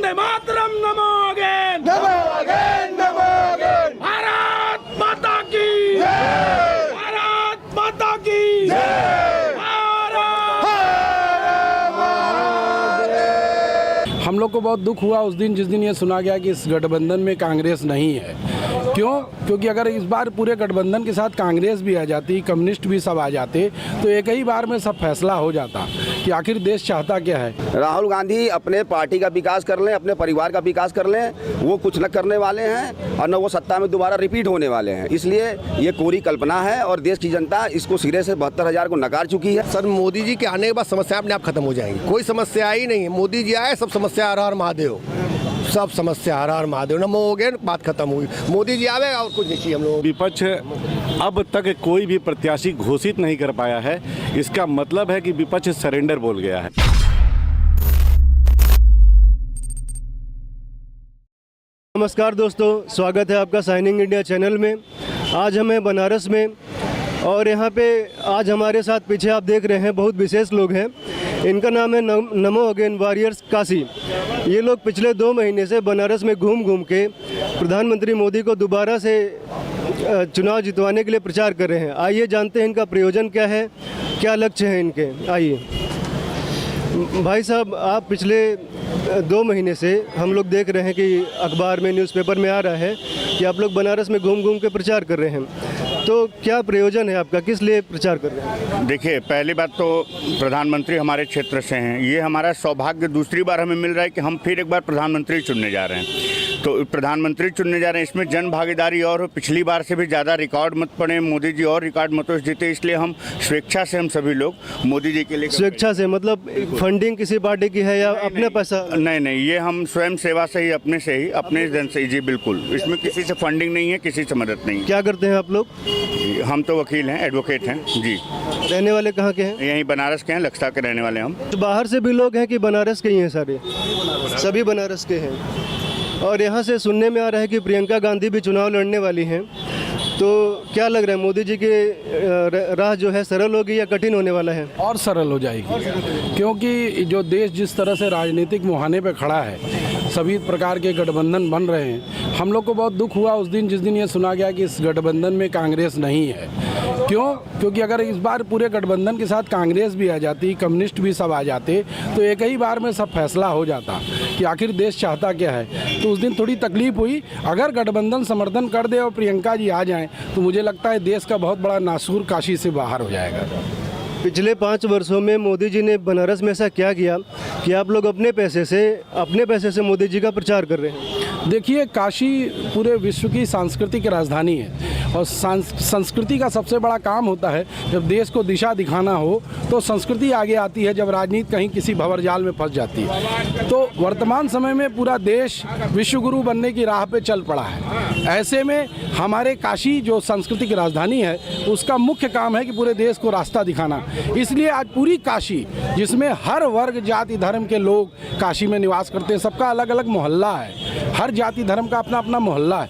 वंदे मातरम, नमो again, नमो again, नमो again. Bharat माता की जय, भारत माता की जय। हम लोग को बहुत दुख हुआ उस दिन जिस दिन ये सुना गया कि इस गठबंधन में कांग्रेस नहीं है। क्यों? क्योंकि अगर इस बार पूरे गठबंधन के साथ कांग्रेस भी आ जाती, कम्युनिस्ट भी सब आ जाते, तो एक ही बार में सब फैसला हो जाता कि आखिर देश चाहता क्या है। राहुल गांधी अपने पार्टी का विकास कर लें, अपने परिवार का विकास कर लें, वो कुछ न करने वाले हैं और न वो सत्ता में दोबारा रिपीट होने वाले हैं। इसलिए ये कोरी कल्पना है और देश की जनता इसको सिरे से 72,000 को नकार चुकी है। सर, मोदी जी के आने के बाद समस्या अपने आप खत्म हो जाएंगी। कोई समस्या ही नहीं है। मोदी जी आए, सब समस्या हर हर महादेव, सब समस्या हर हर महादेव, नमो हो गए, बात खत्म हुई। मोदी जी आवे और कुछ नहीं चाहिए हम लोग। विपक्ष अब तक कोई भी प्रत्याशी घोषित नहीं कर पाया है। इसका मतलब है कि विपक्ष सरेंडर बोल गया है। नमस्कार दोस्तों, स्वागत है आपका शाइनिंग इंडिया चैनल में। आज हम हैं बनारस में और यहाँ पे आज हमारे साथ पीछे आप देख रहे हैं बहुत विशेष लोग हैं। इनका नाम है नमो अगेन वॉरियर्स काशी। ये लोग पिछले 2 महीने से बनारस में घूम घूम के प्रधानमंत्री मोदी को दोबारा से चुनाव जितवाने के लिए प्रचार कर रहे हैं। आइए जानते हैं इनका प्रयोजन क्या है, क्या लक्ष्य है इनके। आइए भाई साहब, आप पिछले 2 महीने से हम लोग देख रहे हैं कि अखबार में, न्यूज़पेपर में आ रहा है कि आप लोग बनारस में घूम घूम के प्रचार कर रहे हैं। तो क्या प्रयोजन है आपका, किस लिए प्रचार कर रहे हैं? देखिए, पहली बात तो प्रधानमंत्री हमारे क्षेत्र से हैं, ये हमारा सौभाग्य दूसरी बार हमें मिल रहा है कि हम फिर एक बार प्रधानमंत्री चुनने जा रहे हैं। तो प्रधानमंत्री चुनने जा रहे हैं, इसमें जन भागीदारी और पिछली बार से भी ज़्यादा रिकॉर्ड मत पड़े, मोदी जी और रिकॉर्ड मतों से जीते, इसलिए हम स्वेच्छा से हम सभी लोग मोदी जी के लिए। स्वेच्छा से मतलब फंडिंग किसी पार्टी की है या अपने पैसा? नहीं, ये हम स्वयं सेवा से ही, अपने जन से। जी बिल्कुल, इसमें किसी से फंडिंग नहीं है, किसी से मदद नहीं है। क्या करते हैं आप लोग? हम तो वकील हैं, एडवोकेट हैं जी। रहने वाले कहाँ के हैं? यहीं बनारस के हैं, लक्सा के रहने वाले हम। तो बाहर से भी लोग हैं कि बनारस के ही हैं सारे? सभी बनारस के हैं। और यहाँ से सुनने में आ रहा है कि प्रियंका गांधी भी चुनाव लड़ने वाली हैं। तो क्या लग रहा है, मोदी जी की राह जो है सरल होगी या कठिन होने वाला है? और सरल हो जाएगी, क्योंकि जो देश जिस तरह से राजनीतिक मुहाने पे खड़ा है, सभी प्रकार के गठबंधन बन रहे हैं। हम लोग को बहुत दुख हुआ उस दिन जिस दिन ये सुना गया कि इस गठबंधन में कांग्रेस नहीं है। क्यों? क्योंकि अगर इस बार पूरे गठबंधन के साथ कांग्रेस भी आ जाती, कम्युनिस्ट भी सब आ जाते, तो एक ही बार में सब फैसला हो जाता कि आखिर देश चाहता क्या है। तो उस दिन थोड़ी तकलीफ हुई। अगर गठबंधन समर्थन कर दे और प्रियंका जी आ जाएं, तो मुझे लगता है देश का बहुत बड़ा नासूर काशी से बाहर हो जाएगा। पिछले 5 वर्षों में मोदी जी ने बनारस में ऐसा क्या किया कि आप लोग अपने पैसे से मोदी जी का प्रचार कर रहे हैं? देखिए, काशी पूरे विश्व की सांस्कृतिक राजधानी है और संस्कृति का सबसे बड़ा काम होता है, जब देश को दिशा दिखाना हो तो संस्कृति आगे आती है, जब राजनीति कहीं किसी भंवरजाल में फंस जाती है। तो वर्तमान समय में पूरा देश विश्वगुरु बनने की राह पे चल पड़ा है। ऐसे में हमारे काशी जो सांस्कृतिक राजधानी है, उसका मुख्य काम है कि पूरे देश को रास्ता दिखाना। इसलिए आज पूरी काशी, जिसमें हर वर्ग जाति धर्म के लोग काशी में निवास करते हैं, सबका अलग अलग मोहल्ला है, हर जाति धर्म का अपना अपना मोहल्ला है,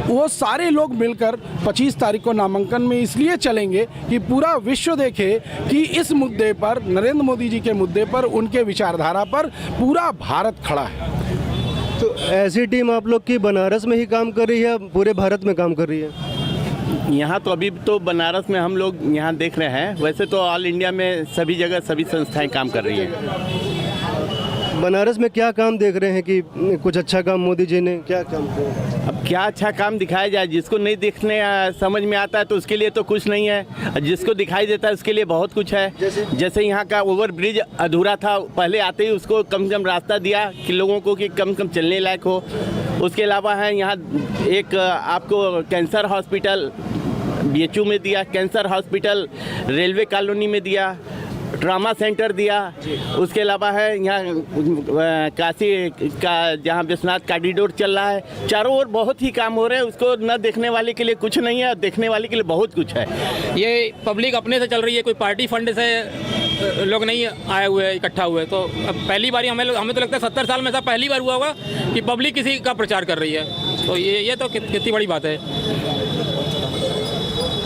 वो सारे लोग मिलकर 25 तारीख को नामांकन में इसलिए चलेंगे कि पूरा विश्व देखे कि इस मुद्दे पर, नरेंद्र मोदी जी के मुद्दे पर, उनके विचारधारा पर पूरा भारत खड़ा है। तो ऐसी टीम आप लोग की बनारस में ही काम कर रही है, पूरे भारत में काम कर रही है? यहाँ तो अभी तो बनारस में हम लोग यहाँ देख रहे हैं, वैसे तो ऑल इंडिया में सभी जगह सभी संस्थाएं काम कर रही हैं। बनारस में क्या काम देख रहे हैं कि कुछ अच्छा काम मोदी जी ने क्या काम किया? अब क्या अच्छा काम दिखाया जाए, जिसको नहीं दिखने समझ में आता है तो उसके लिए तो कुछ नहीं है, जिसको दिखाई देता है उसके लिए बहुत कुछ है। जैसे यहाँ का ओवर ब्रिज अधूरा था, पहले आते ही उसको कम से कम रास्ता दिया कि लोगों को कि कम से कम चलने लायक हो। उसके अलावा है यहाँ एक आपको कैंसर हॉस्पिटल BHU में दिया, कैंसर हॉस्पिटल रेलवे कॉलोनी में दिया, ट्रामा सेंटर दिया। उसके अलावा है यहाँ काशी का जहाँ विश्वनाथ कॉरिडोर चल रहा है, चारों ओर बहुत ही काम हो रहे हैं। उसको न देखने वाले के लिए कुछ नहीं है, देखने वाले के लिए बहुत कुछ है। ये पब्लिक अपने से चल रही है, कोई पार्टी फंड से लोग नहीं आए हुए, इकट्ठा हुए। तो अब पहली बार हमें तो लगता है 70 साल में ऐसा पहली बार हुआ होगा कि पब्लिक किसी का प्रचार कर रही है। तो ये तो कितनी बड़ी बात है।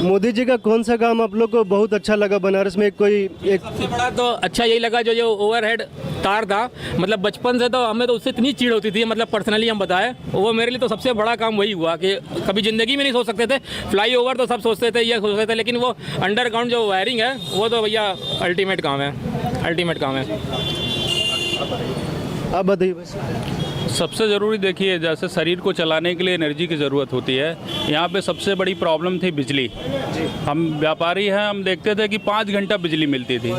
मोदी जी का कौन सा काम आप लोग को बहुत अच्छा लगा बनारस में? कोई एक सबसे बड़ा तो अच्छा यही लगा जो ओवरहेड तार था, मतलब बचपन से तो हमें तो उससे इतनी चिढ़ होती थी, मतलब पर्सनली हम बताएं, वो मेरे लिए तो सबसे बड़ा काम वही हुआ कि कभी ज़िंदगी में नहीं सोच सकते थे। फ्लाईओवर तो सब सोचते थे, ये सोचते थे, लेकिन वो अंडरग्राउंड जो वायरिंग है वो तो भैया अल्टीमेट काम है, अल्टीमेट काम है। आप बताइए बस। सबसे ज़रूरी देखिए, जैसे शरीर को चलाने के लिए एनर्जी की ज़रूरत होती है। यहाँ पे सबसे बड़ी प्रॉब्लम थी बिजली। हम व्यापारी हैं, हम देखते थे कि 5 घंटा बिजली मिलती थी,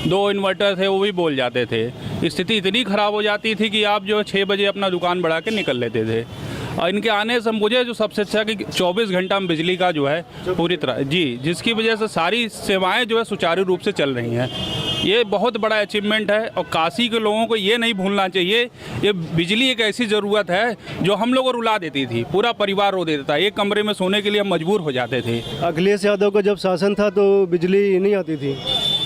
2 इन्वर्टर थे वो भी बोल जाते थे। स्थिति इतनी ख़राब हो जाती थी कि आप जो 6 बजे अपना दुकान बढ़ा के निकल लेते थे। और इनके आने से मुझे जो सबसे अच्छा कि 24 घंटा में बिजली का जो है पूरी तरह जी, जिसकी वजह से सारी सेवाएँ जो है सुचारू रूप से चल रही हैं। ये बहुत बड़ा अचीवमेंट है और काशी के लोगों को ये नहीं भूलना चाहिए। ये बिजली एक ऐसी ज़रूरत है जो हम लोग को रुला देती थी, पूरा परिवार रो देता था। एक कमरे में सोने के लिए हम मजबूर हो जाते थे। अखिलेश यादव का जब शासन था तो बिजली नहीं आती थी।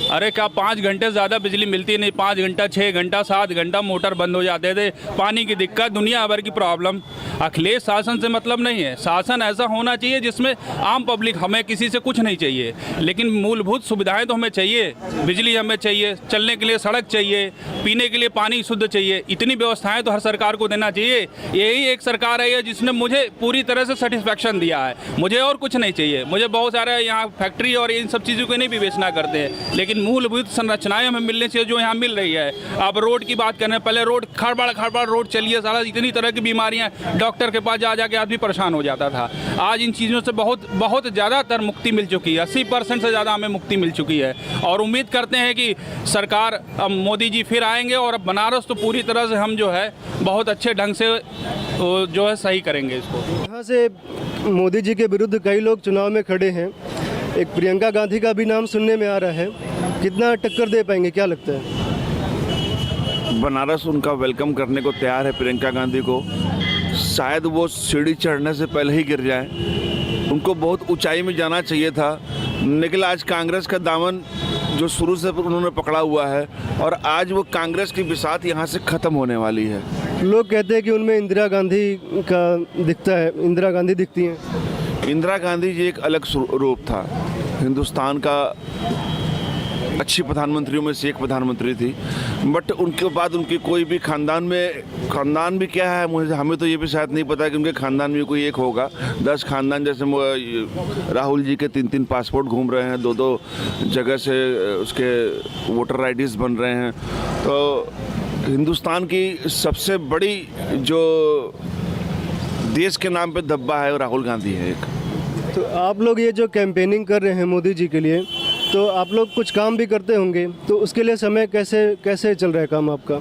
अरे क्या 5 घंटे ज़्यादा बिजली मिलती नहीं, 5 घंटा 6 घंटा 7 घंटा मोटर बंद हो जाते थे, पानी की दिक्कत, दुनिया भर की प्रॉब्लम। अखिलेश शासन से मतलब नहीं है, शासन ऐसा होना चाहिए जिसमें आम पब्लिक, हमें किसी से कुछ नहीं चाहिए, लेकिन मूलभूत सुविधाएं तो हमें चाहिए। बिजली हमें चाहिए, चलने के लिए सड़क चाहिए, पीने के लिए पानी शुद्ध चाहिए। इतनी व्यवस्थाएं तो हर सरकार को देना चाहिए। यही एक सरकार है जिसने मुझे पूरी तरह से सेटिस्फेक्शन दिया है। मुझे और कुछ नहीं चाहिए। मुझे बहुत सारे यहाँ फैक्ट्री और इन सब चीज़ों को नहीं विवेचना करते हैं, लेकिन मूलभूत संरचनाएं हमें मिलनी चाहिए जो यहाँ मिल रही है। अब रोड की बात करें, पहले रोड खड़बड़ रोड चलिए, सारा इतनी तरह की बीमारियाँ, डॉक्टर के पास जा के आदमी परेशान हो जाता था। आज इन चीज़ों से बहुत ज़्यादातर मुक्ति मिल चुकी है, 80% से ज़्यादा हमें मुक्ति मिल चुकी है। और उम्मीद करते हैं कि सरकार, अब मोदी जी फिर आएंगे और अब बनारस तो पूरी तरह से हम जो है बहुत अच्छे ढंग से जो है सही करेंगे इसको। यहाँ से मोदी जी के विरुद्ध कई लोग चुनाव में खड़े हैं। एक प्रियंका गांधी का भी नाम सुनने में आ रहा है, कितना टक्कर दे पाएंगे, क्या लगता है? बनारस उनका वेलकम करने को तैयार है। प्रियंका गांधी को शायद वो सीढ़ी चढ़ने से पहले ही गिर जाए, उनको बहुत ऊंचाई में जाना चाहिए था, लेकिन आज कांग्रेस का दामन जो शुरू से उन्होंने पकड़ा हुआ है और आज वो कांग्रेस की बिसात यहाँ से ख़त्म होने वाली है। लोग कहते हैं कि उनमें इंदिरा गांधी का दिखता है, इंदिरा गांधी दिखती हैं। इंदिरा गांधी जी एक अलग रूप था, हिंदुस्तान का अच्छी प्रधानमंत्रियों में से एक प्रधानमंत्री थी, बट उनके बाद उनके कोई भी खानदान भी क्या है, मुझे हमें तो ये भी शायद नहीं पता कि उनके खानदान में कोई एक होगा। 10 खानदान, जैसे राहुल जी के 3-3 पासपोर्ट घूम रहे हैं, 2-2 जगह से उसके वोटर आईडीज़ बन रहे हैं। तो हिंदुस्तान की सबसे बड़ी जो देश के नाम पे धब्बा है वो राहुल गांधी है एक। तो आप लोग ये जो कैंपेनिंग कर रहे हैं मोदी जी के लिए, तो आप लोग कुछ काम भी करते होंगे, तो उसके लिए समय कैसे चल रहा है काम आपका?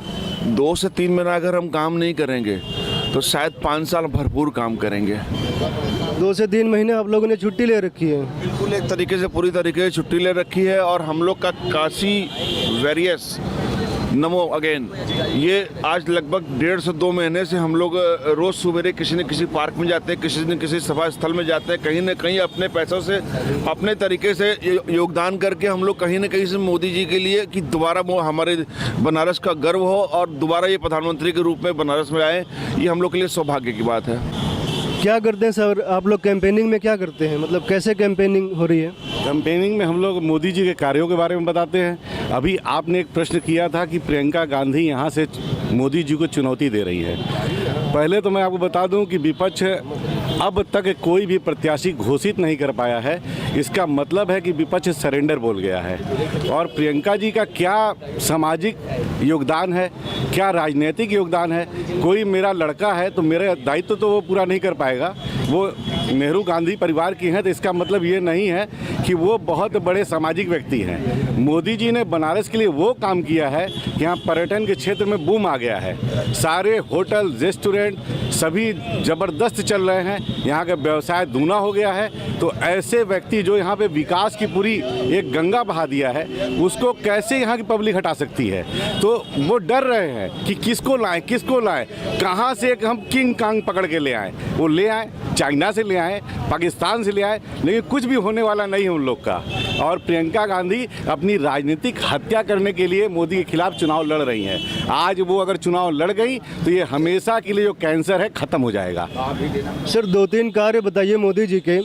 2 से 3 महीना अगर हम काम नहीं करेंगे तो शायद 5 साल भरपूर काम करेंगे। 2 से 3 महीने आप लोगों ने छुट्टी ले रखी है? बिल्कुल, एक तरीके से पूरी तरीके से छुट्टी ले रखी है। और हम लोग का काशी वेरियस नमो अगेन, ये आज लगभग 1.5 से 2 महीने से हम लोग रोज़ सवेरे किसी न किसी पार्क में जाते हैं, किसी न किसी सभा स्थल में जाते हैं, कहीं न कहीं अपने पैसों से, अपने तरीके से योगदान करके हम लोग कहीं न कहीं से मोदी जी के लिए कि दोबारा वो हमारे बनारस का गर्व हो और दोबारा ये प्रधानमंत्री के रूप में बनारस में आए, ये हम लोग के लिए सौभाग्य की बात है। क्या करते हैं सर आप लोग कैंपेनिंग में, क्या करते हैं, मतलब कैसे कैंपेनिंग हो रही है? कैंपेनिंग में हम लोग मोदी जी के कार्यों के बारे में बताते हैं। अभी आपने एक प्रश्न किया था कि प्रियंका गांधी यहाँ से मोदी जी को चुनौती दे रही है। पहले तो मैं आपको बता दूं कि विपक्ष अब तक कोई भी प्रत्याशी घोषित नहीं कर पाया है। इसका मतलब है कि विपक्ष सरेंडर बोल गया है। और प्रियंका जी का क्या सामाजिक योगदान है, क्या राजनीतिक योगदान है, कोई मेरा लड़का है तो मेरा दायित्व तो वो पूरा नहीं कर पाएगा। वो नेहरू गांधी परिवार की हैं, तो इसका मतलब ये नहीं है कि वो बहुत बड़े सामाजिक व्यक्ति हैं। मोदी जी ने बनारस के लिए वो काम किया है कि यहाँ पर्यटन के क्षेत्र में बूम आ गया है। सारे होटल, रेस्टोरेंट सभी ज़बरदस्त चल रहे हैं, यहाँ का व्यवसाय दूना हो गया है। तो ऐसे व्यक्ति जो यहाँ पे विकास की पूरी एक गंगा बहा दिया है, उसको कैसे यहाँ की पब्लिक हटा सकती है? तो वो डर रहे हैं कि किसको लाएं, कहाँ से एक हम किंग कांग पकड़ के ले आएँ। वो ले आएँ, चाइना से ले आए, पाकिस्तान से ले आए, लेकिन कुछ भी होने वाला नहीं है उन लोग का। और प्रियंका गांधी अपनी राजनीतिक हत्या करने के लिए मोदी के खिलाफ चुनाव लड़ रही हैं। आज वो अगर चुनाव लड़ गई तो ये हमेशा के लिए जो कैंसर है ख़त्म हो जाएगा। सर 2-3 कार्य बताइए मोदी जी के,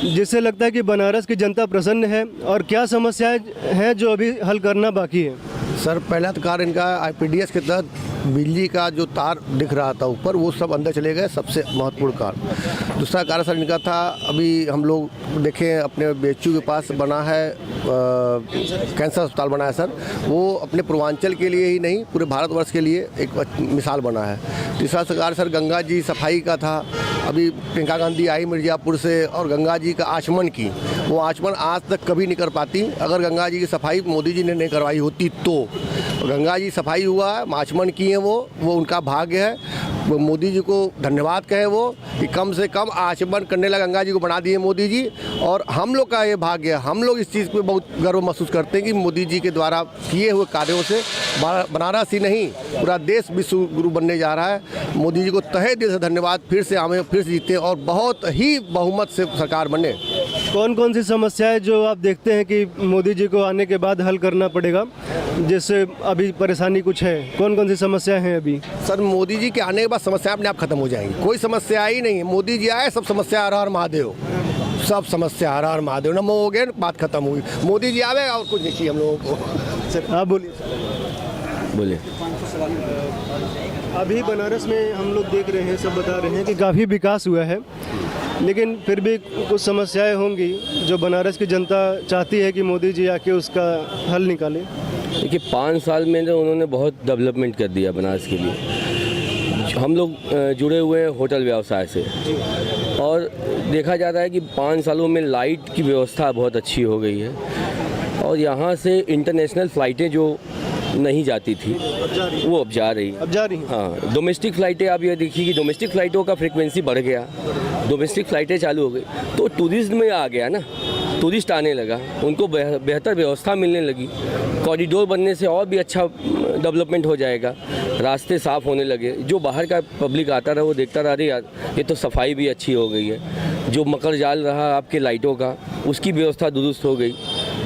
जिससे लगता है कि बनारस की जनता प्रसन्न है, और क्या समस्याएं हैं जो अभी हल करना बाकी है? सर पहला तो कार्य इनका IPDS के तहत बिजली का जो तार दिख रहा था ऊपर, वो सब अंदर चले गए, सबसे महत्वपूर्ण कार्य। दूसरा कार्य सर इनका था, अभी हम लोग देखें अपने BHU के पास बना है कैंसर अस्पताल बना है सर, वो अपने पूर्वांचल के लिए ही नहीं पूरे भारतवर्ष के लिए एक मिसाल बना है। तीसरा कार्य सर गंगा जी सफाई का था, अभी प्रियंका गांधी आई मिर्ज़ापुर से और गंगा जी का आचमन की, वो आचमन आज तक कभी नहीं कर पाती। अगर गंगा जी की सफाई मोदी जी ने नहीं करवाई होती तो गंगा जी सफाई हुआ है, आचमन की है, वो उनका भाग्य है। वो मोदी जी को धन्यवाद कहें वो कि कम से कम आचमन करने लगा गंगा जी को बना दिए मोदी जी, और हम लोग का ये भाग्य है। हम लोग इस चीज़ पे बहुत गर्व महसूस करते हैं कि मोदी जी के द्वारा किए हुए कार्यों से बनारस ही नहीं पूरा देश विश्व गुरु बनने जा रहा है। मोदी जी को तहे दिल से धन्यवाद, फिर से हमें फिर से जीते और बहुत ही बहुमत से सरकार बने। कौन कौन सी समस्याएं जो आप देखते हैं कि मोदी जी को आने के बाद हल करना पड़ेगा, जैसे अभी परेशानी कुछ है, कौन कौन सी समस्याएं हैं अभी? सर मोदी जी के आने के बाद समस्या अपने आप खत्म हो जाएंगी, कोई समस्या ही नहीं है। मोदी जी आए, सब समस्या हर हर महादेव, सब समस्या हर हर महादेव, नमो हो गए, बात खत्म हुई। मोदी जी आवे और कुछ नहीं चाहिए हम लोगों को। सर आप बोलिए। अभी बनारस में हम लोग देख रहे हैं, सब बता रहे हैं कि काफ़ी विकास हुआ है, लेकिन फिर भी कुछ समस्याएं होंगी जो बनारस की जनता चाहती है कि मोदी जी आके उसका हल निकाले। देखिए 5 साल में तो उन्होंने बहुत डेवलपमेंट कर दिया बनारस के लिए। हम लोग जुड़े हुए हैं होटल व्यवसाय से, और देखा जाता है कि 5 सालों में लाइट की व्यवस्था बहुत अच्छी हो गई है, और यहाँ से इंटरनेशनल फ़्लाइटें जो नहीं जाती थी वो अब जा रही हाँ, डोमेस्टिक फ़्लाइटें आप ये देखिए कि डोमेस्टिक फ़्लाइटों का फ्रीक्वेंसी बढ़ गया, डोमेस्टिक फ़्लाइटें चालू हो गई, तो टूरिज्म में आ गया ना, टूरिस्ट आने लगा, उनको बेहतर व्यवस्था मिलने लगी। कॉरिडोर बनने से और भी अच्छा डेवलपमेंट हो जाएगा, रास्ते साफ़ होने लगे, जो बाहर का पब्लिक आता रहा वो देखता रहा, अरे यार ये तो सफाई भी अच्छी हो गई है, जो मकर जाल रहा आपके लाइटों का उसकी व्यवस्था दुरुस्त हो गई।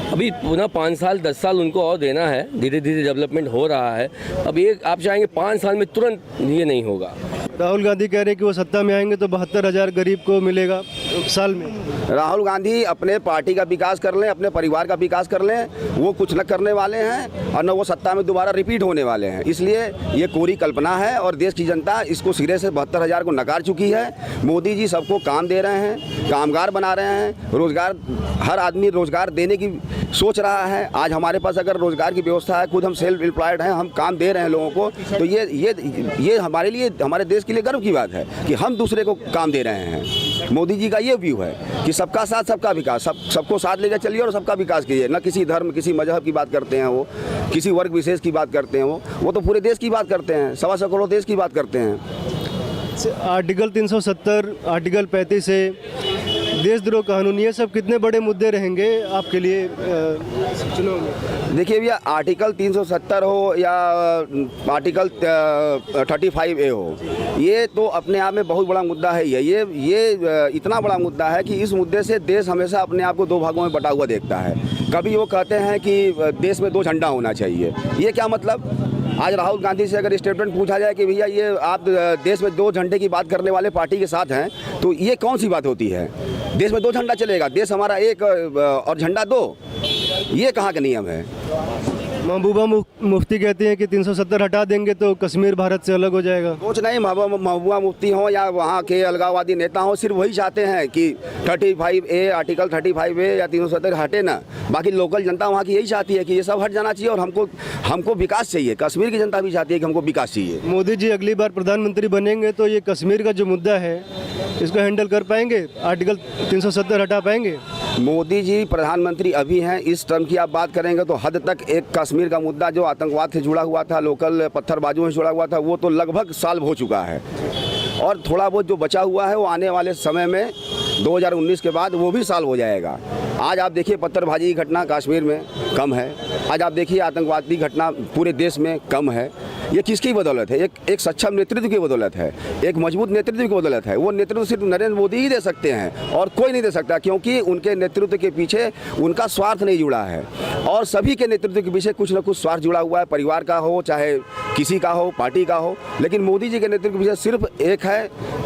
अभी पुनः 5 साल 10 साल उनको और देना है, धीरे धीरे डेवलपमेंट हो रहा है। अब ये आप चाहेंगे 5 साल में तुरंत ये नहीं होगा। राहुल गांधी कह रहे हैं कि वो सत्ता में आएंगे तो 72,000 गरीब को मिलेगा साल में। राहुल गांधी अपने पार्टी का विकास कर लें, अपने परिवार का विकास कर लें, वो कुछ न करने वाले हैं और न वो सत्ता में दोबारा रिपीट होने वाले हैं। इसलिए ये कोरी कल्पना है और देश की जनता इसको सिरे से 72,000 को नकार चुकी है। मोदी जी सबको काम दे रहे हैं, कामगार बना रहे हैं, रोजगार, हर आदमी रोजगार देने की सोच रहा है। आज हमारे पास अगर रोजगार की व्यवस्था है, खुद हम सेल्फ एम्प्लॉयड हैं, हम काम दे रहे हैं लोगों को, तो ये हमारे लिए, हमारे देश के लिए गर्व की बात है कि हम दूसरे को काम दे रहे हैं। मोदी जी का ये व्यू है कि सबका साथ सबका विकास, सबको साथ लेकर चलिए और सबका विकास कीजिए। न किसी धर्म, किसी मजहब की बात करते हैं वो, किसी वर्ग विशेष की बात करते हैं वो तो पूरे देश की बात करते हैं, 125 करोड़ देश की बात करते हैं। आर्टिकल 370, आर्टिकल 35 से देशद्रोह कानून, ये सब कितने बड़े मुद्दे रहेंगे आपके लिए चुनाव में? देखिए भैया, आर्टिकल 370 हो या आर्टिकल 35A हो, ये तो अपने आप में बहुत बड़ा मुद्दा है। ये इतना बड़ा मुद्दा है कि इस मुद्दे से देश हमेशा अपने आप को 2 भागों में बटा हुआ देखता है। कभी वो कहते हैं कि देश में 2 झंडा होना चाहिए, ये क्या मतलब? आज राहुल गांधी से अगर स्टेटमेंट पूछा जाए कि भैया ये आप देश में 2 झंडे की बात करने वाले पार्टी के साथ हैं, तो ये कौन सी बात होती है? देश में 2 झंडा चलेगा, देश हमारा एक और झंडा 2, ये कहाँ का नियम है? महबूबा मुफ्ती कहती हैं कि 370 हटा देंगे तो कश्मीर भारत से अलग हो जाएगा। कुछ नहीं, महबूबा मुफ्ती हो या वहाँ के अलगाववादी नेता हो, सिर्फ वही चाहते हैं कि 35A, आर्टिकल 35A या 370 हटे ना। बाकी लोकल जनता वहाँ की यही चाहती है कि ये सब हट जाना चाहिए और हमको विकास चाहिए। कश्मीर की जनता भी चाहती है कि हमको विकास चाहिए। मोदी जी अगली बार प्रधानमंत्री बनेंगे तो ये कश्मीर का जो मुद्दा है इसको हैंडल कर पाएंगे? आर्टिकल 370 हटा पाएंगे? मोदी जी प्रधानमंत्री अभी हैं, इस टर्म की आप बात करेंगे तो हद तक एक कश्मीर का मुद्दा जो आतंकवाद से जुड़ा हुआ था, लोकल पत्थरबाजों से जुड़ा हुआ था, वो तो लगभग सॉल्व हो चुका है, और थोड़ा बहुत जो बचा हुआ है वो आने वाले समय में 2019 के बाद वो भी सॉल्व हो जाएगा। आज आप देखिए पत्थरबाजी की घटना कश्मीर में कम है, आज आप देखिए आतंकवादी घटना पूरे देश में कम है। ये किसकी बदौलत है? एक सक्षम नेतृत्व की बदौलत है, एक मजबूत नेतृत्व की बदौलत है। वो नेतृत्व सिर्फ नरेंद्र मोदी ही दे सकते हैं और कोई नहीं दे सकता, क्योंकि उनके नेतृत्व के पीछे उनका स्वार्थ नहीं जुड़ा है, और सभी के नेतृत्व के पीछे कुछ न कुछ स्वार्थ जुड़ा हुआ है, परिवार का हो चाहे किसी का हो, पार्टी का हो। लेकिन मोदी जी के नेतृत्व के पीछे सिर्फ एक है,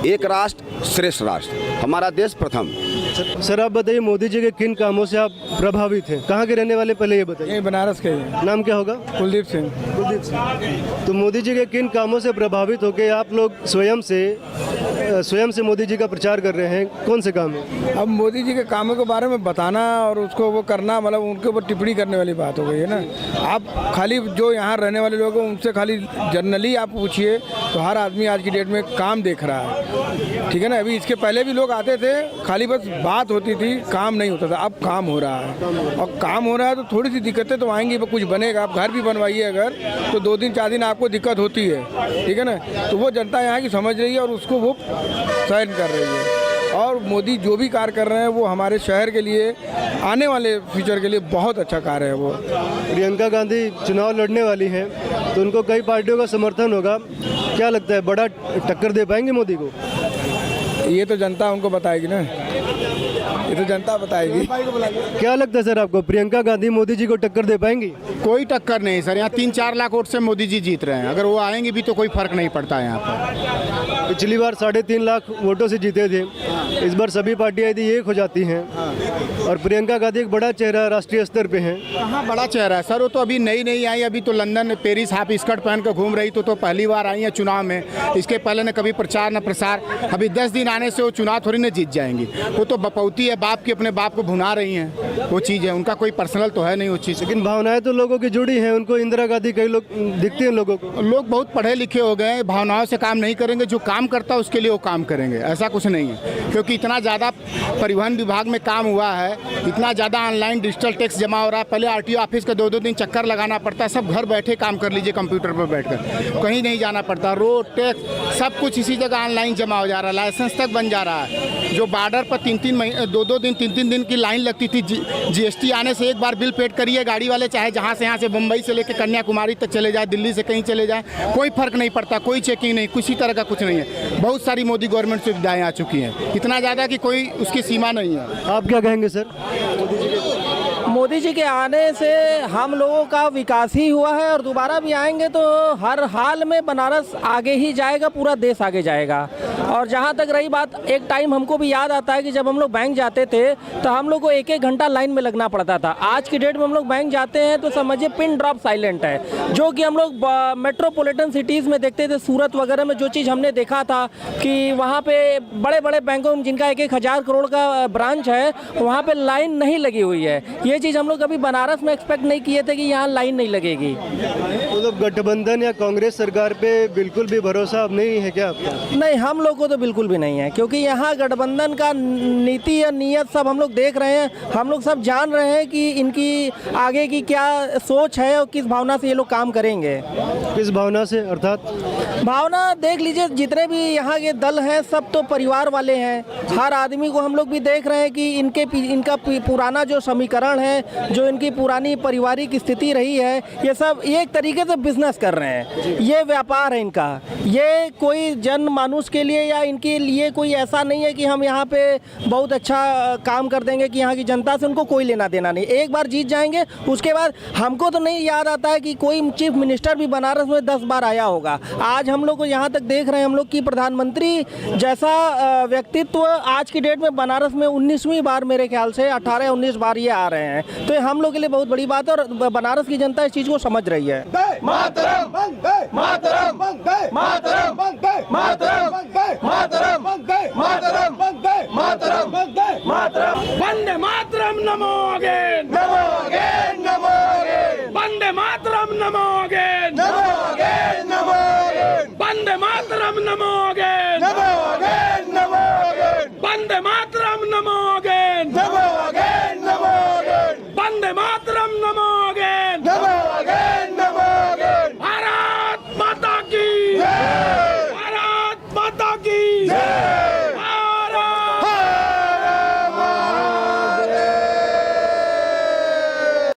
एक राष्ट्र श्रेष्ठ राष्ट्र, हमारा देश प्रथम। सर आप बताइए, मोदी जी के किन कामों से आप प्रभावित हैं? कहाँ के रहने वाले, पहले ये बताइए। बनारस के नाम क्या होगा? कुलदीप सिंह। कुलदीप सिंह। तो मोदी जी के किन कामों से प्रभावित होकर आप लोग स्वयं से मोदी जी का प्रचार कर रहे हैं? कौन से काम है? अब मोदी जी के कामों के बारे में बताना और उसको वो करना, मतलब उनके ऊपर टिप्पणी करने वाली बात हो गई है ना। आप खाली जो यहाँ रहने वाले लोग हैं उनसे खाली जनरली आप पूछिए तो हर आदमी आज की डेट में काम देख रहा है, ठीक है ना। अभी इसके पहले भी लोग आते थे, खाली बस बात होती थी, काम नहीं होता था। अब काम हो रहा है, और काम हो रहा है तो थोड़ी सी दिक्कतें तो आएंगी, कुछ बनेगा। आप घर भी बनवाइए अगर तो 2 दिन 4 दिन आपको दिक्कत होती है, ठीक है ना। तो वो जनता यहाँ की समझ रही है और उसको वो सहन कर रही है। और मोदी जो भी कार्य कर रहे हैं वो हमारे शहर के लिए, आने वाले फ्यूचर के लिए बहुत अच्छा कार्य है। वो प्रियंका गांधी चुनाव लड़ने वाली हैं तो उनको कई पार्टियों का समर्थन होगा, क्या लगता है बड़ा टक्कर दे पाएंगे मोदी को? ये तो जनता उनको बताएगी ना, ये तो जनता बताएगी। क्या लगता है सर आपको, प्रियंका गांधी मोदी जी को टक्कर दे पाएंगी? कोई टक्कर नहीं सर, यहाँ 3-4 लाख वोट से मोदी जी जीत रहे हैं। अगर वो आएंगे भी तो कोई फर्क नहीं पड़ता है यहाँ पर। पिछली बार 3.5 लाख वोटों से जीते थे, इस बार सभी पार्टियां यदि एक हो जाती हैं और प्रियंका गांधी एक बड़ा चेहरा राष्ट्रीय स्तर पे हैं। कहाँ बड़ा चेहरा है सर, वो तो अभी नई आई, अभी तो लंदन पेरिस हाफ स्कर्ट पहन कर घूम रही, तो पहली बार आई है चुनाव में। इसके पहले न कभी प्रचार न प्रसार। अभी 10 दिन आने से वो चुनाव थोड़ी न जीत जाएंगी। वो तो बपौती है, बाप की अपने बाप को भुना रही हैं, वो चीज़ है। उनका कोई पर्सनल तो है नहीं वो चीज़। लेकिन भावनाएं तो लोगों की जुड़ी हैं, उनको इंदिरा गांधी कई लोग दिखते हैं लोगों को। लोग बहुत पढ़े लिखे हो गए, भावनाओं से काम नहीं करेंगे। जो काम करता है उसके लिए वो काम करेंगे, ऐसा कुछ नहीं है। क्योंकि इतना ज़्यादा परिवहन विभाग में काम हुआ है, इतना ज़्यादा ऑनलाइन डिजिटल टैक्स जमा हो रहा है। पहले आरटीओ ऑफिस का 2-2 दिन चक्कर लगाना पड़ता है, सब घर बैठे काम कर लीजिए कंप्यूटर पर बैठकर, कहीं नहीं जाना पड़ता। रोड टैक्स सब कुछ इसी जगह ऑनलाइन जमा हो जा रहा है, लाइसेंस तक बन जा रहा है। जो बॉर्डर पर 3-3 महीने 2-2 दिन 3-3 दिन की लाइन लगती थी, जीएसटी आने से एक बार बिल पेड करिए, गाड़ी वाले चाहे जहाँ से यहाँ से मुंबई से लेकर कन्याकुमारी तक चले जाए, दिल्ली से कहीं चले जाए, कोई फर्क नहीं पड़ता, कोई चेकिंग नहीं, किसी तरह का कुछ नहीं है। बहुत सारी मोदी गवर्नमेंट सुविधाएं आ चुकी हैं, इतना ज़्यादा कि कोई उसकी सीमा नहीं है। आप क्या कहेंगे सर? मोदी जी के आने से हम लोगों का विकास ही हुआ है और दोबारा भी आएंगे तो हर हाल में बनारस आगे ही जाएगा, पूरा देश आगे जाएगा। और जहाँ तक रही बात, एक टाइम हमको भी याद आता है कि जब हम लोग बैंक जाते थे तो हम लोग को 1-1 घंटा लाइन में लगना पड़ता था। आज की डेट में हम लोग बैंक जाते हैं तो समझिए पिन ड्रॉप साइलेंट है, जो कि हम लोग मेट्रोपॉलिटन सिटीज़ में देखते थे। सूरत वगैरह में जो चीज़ हमने देखा था कि वहाँ पे बड़े बड़े बैंकों में जिनका 1-1 हज़ार करोड़ का ब्रांच है, वहाँ पे लाइन नहीं लगी हुई है। ये चीज़ हम लोग कभी बनारस में एक्सपेक्ट नहीं किए थे कि यहाँ लाइन नहीं लगेगी। मतलब गठबंधन या कांग्रेस सरकार पे बिल्कुल भी भरोसा अब नहीं है क्या आपका? नहीं, हम लोग को तो बिल्कुल भी नहीं है, क्योंकि यहाँ गठबंधन का नीति या नियत सब हम लोग देख रहे हैं। हम लोग सब जान रहे हैं कि इनकी आगे की क्या सोच है और किस भावना से ये लोग काम करेंगे। किस भावना से? अर्थात भावना देख लीजिए, जितने भी यहाँ के दल हैं सब तो परिवार वाले हैं। हर आदमी को हम लोग भी देख रहे हैं कि इनका पुराना जो समीकरण है, जो इनकी पुरानी पारिवारिक स्थिति रही है, ये सब एक तरीके से बिजनेस कर रहे हैं। ये व्यापार है इनका, ये कोई जन मानुष के लिए या इनके लिए कोई ऐसा नहीं है कि हम यहाँ पे बहुत अच्छा काम कर देंगे कि यहाँ की जनता से उनको कोई लेना देना नहीं। एक बार जीत जाएंगे उसके बाद हमको तो नहीं याद आता है कि कोई चीफ मिनिस्टर भी बनारस में 10 बार आया होगा। आज हम लोग को यहाँ तक देख रहे हैं हम लोग कि प्रधानमंत्री जैसा व्यक्तित्व आज की डेट में बनारस में 19वीं बार, मेरे ख्याल से 18-19 बार ये आ रहे हैं। तो हम लोग के लिए बहुत बड़ी बात है और बनारस की जनता इस चीज़ को समझ रही है। मातरम मातरम मातरम मातरम मातरम मातरम मातरम मातरम वंदे मातरम नमो अगेन नमो अगेन नमो अगेन वंदे मातरम नमो अगेन नमो अगेन नमो अगेन वंदे मातरम नमो अगेन